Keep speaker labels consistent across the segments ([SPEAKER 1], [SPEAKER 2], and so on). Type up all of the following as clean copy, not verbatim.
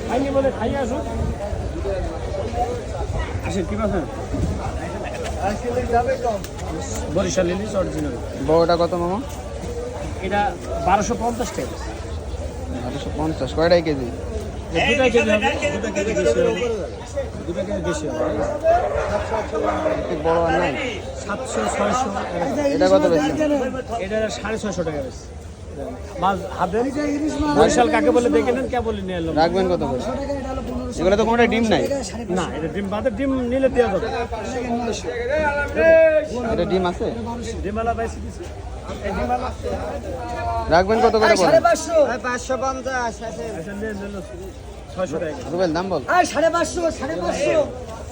[SPEAKER 1] খাইনি বলে খাইয়ে আসুন। আসেন কি পাচ্ছেন? বরিশাল ইলিশ অরিজিনাল।
[SPEAKER 2] বড়টা কত মামা?
[SPEAKER 1] এটা 1250 টাকা।
[SPEAKER 2] 1250 কয়টাই কেজি?
[SPEAKER 1] দুটা কেজি হবে, দুটা কেজি বেশি হবে, দুটা কেজি বেশি হবে।
[SPEAKER 2] একটু বড় আর নাই?
[SPEAKER 1] 700 600।
[SPEAKER 2] এটা কত বেশি?
[SPEAKER 1] এটা 650 টাকা বেশি। মাছ হাতে বরিশাল কাকে বলে দেখে নেন, কে বলে নিয়ে এলাম।
[SPEAKER 2] রাখবেন কত করে? এগুলো তো কোনোটা ডিম নাই।
[SPEAKER 1] না, এটা ডিম বাদে ডিম নিলে দেওয়া যাবে।
[SPEAKER 2] এটা ডিম আছে?
[SPEAKER 1] ডিমওয়ালা পাইছি কিছু। এই ডিমওয়ালা
[SPEAKER 2] রাখবেন কত করে বলেন?
[SPEAKER 3] 550 আছে।
[SPEAKER 1] আচ্ছা নিয়ে নিল 600 টাকা।
[SPEAKER 2] রুবেল দাম বল।
[SPEAKER 3] 550 550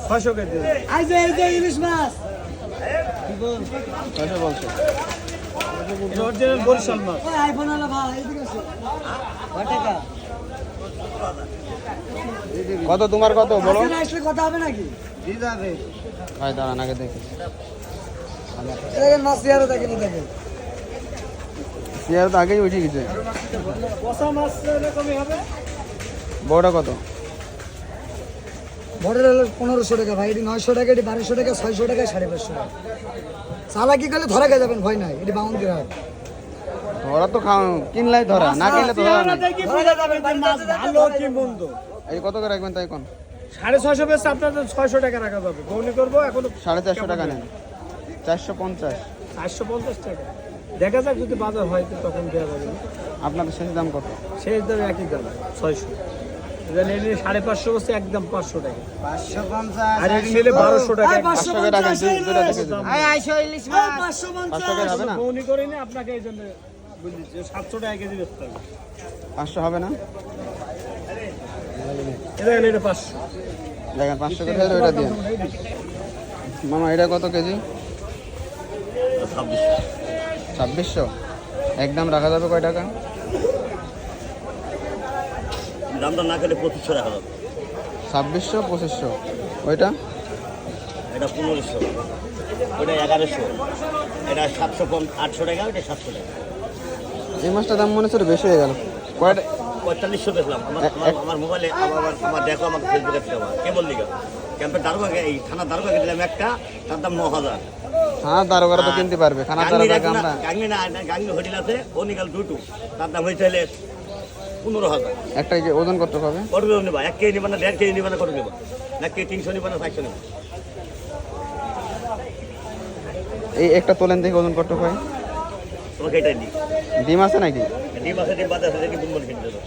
[SPEAKER 1] 600 কেজি।
[SPEAKER 3] এই যে ইলিশ মাছ
[SPEAKER 2] 600 বলছো?
[SPEAKER 1] এটা অরিজিনাল বরিশাল মাছ।
[SPEAKER 3] ওই আইফোন वाला ভাই এদিকে আসো কত টাকা
[SPEAKER 2] কত তোমার কত বলো?
[SPEAKER 3] আজকে আসলে কথা হবে নাকি দি যাবে
[SPEAKER 2] ভাই দাঁড়ান আগে দেখি।
[SPEAKER 3] দেখেন মাছ ইয়ারও দেখেন দেখেন
[SPEAKER 2] চেয়ার তো আগেই উঠে গেছে।
[SPEAKER 1] কষা মাছ এরকমই হবে।
[SPEAKER 2] বড়টা কত?
[SPEAKER 3] বড়ের হলো 1500 টাকা ভাই, এটি 900 টাকা, এটি 1200 টাকা, 600 টাকা, 550 টাকা। চালাকি করলে ধরা খেয়ে যাবেন, ভয় নাই, এটি বাউন্ডির হাট।
[SPEAKER 2] ধরা তো কিনলাই ধরা, না কিনলে তো ধরা নাই।
[SPEAKER 1] দেখি বুঝা যাবে যে মাছ ভালো কি মন্দ।
[SPEAKER 2] এই কত করে রাখবেন তাই কোন?
[SPEAKER 1] 650 বেচে আপনাদের 600 টাকা রাখা যাবে। গৌনি করবো এখন
[SPEAKER 2] 450 টাকা নেন। 450।
[SPEAKER 1] 450 টাকা। দেখা যাক যদি বাজার হয় তো তখন দেওয়া যাবে।
[SPEAKER 2] আপনাদের শেষ দাম কত?
[SPEAKER 1] সেই দাম একই দাম 600। এটা নিলে 550 বসে একদম 500 টাকা।
[SPEAKER 3] 550
[SPEAKER 1] আর এটা নিলে 1200 টাকা।
[SPEAKER 2] 500 টাকা রাখেন, দুইটা দেখে দিন।
[SPEAKER 3] এই আইসো ইলিশ মাছ
[SPEAKER 2] 500 টাকা হবে না?
[SPEAKER 1] গৌনি করে নি আপনাকে এই জন্য বলছি 700 টাকা কেজি বেচতে হবে।
[SPEAKER 2] 500 হবে না?
[SPEAKER 1] এটা নিলে 500।
[SPEAKER 2] দেখেন 500 করে হলে ওটা দিয়ে। মামা এটা কত কেজি? 2600। একদম রাখা যাবে কয় টাকা?
[SPEAKER 4] দামটা না খেলে 2500 রাখা যাবে।
[SPEAKER 2] 2600 2500। ওইটা
[SPEAKER 4] এটা 1500, ওইটা 1100, এটা 800 টাকা, ওইটা 700 টাকা।
[SPEAKER 2] এই মাছটার দাম মনে হচ্ছে বেশি হয়ে গেল। কয়টা?
[SPEAKER 4] 4500 বেচলাম। আমার মোবাইলে আমার দেখো, আমার ফেসবুকে দেওয়া কেবল লিগা ক্যাম্পের দারোগাকে, এই থানার দারোগাকে দিলাম একটা, তার দাম 9000।
[SPEAKER 2] খানার দারোগারা তো কিনতে পারবে, খানার দারোগাকে আমরা
[SPEAKER 4] গাঙ্গি হোটেল আছে, ও নিকাল দুটো, তার দাম হয়েছে 15000।
[SPEAKER 2] একটাই যে ওজন কত হবে?
[SPEAKER 4] কত দেবো নেবা? 1 কেজি নেবা না 1.5 কেজি নেবা না কত নেবা? 1 কেজি 300 নেবা না 400 নেবা?
[SPEAKER 2] এই একটা তোলেন দেখি ওজন কত হয়।
[SPEAKER 4] তোমাকে এটাই দিই।
[SPEAKER 2] ডিম আছে নাকি?
[SPEAKER 4] ডিম আছে, ডিম বাদ আছে, দেখি বুনবন কিনতে দেবো।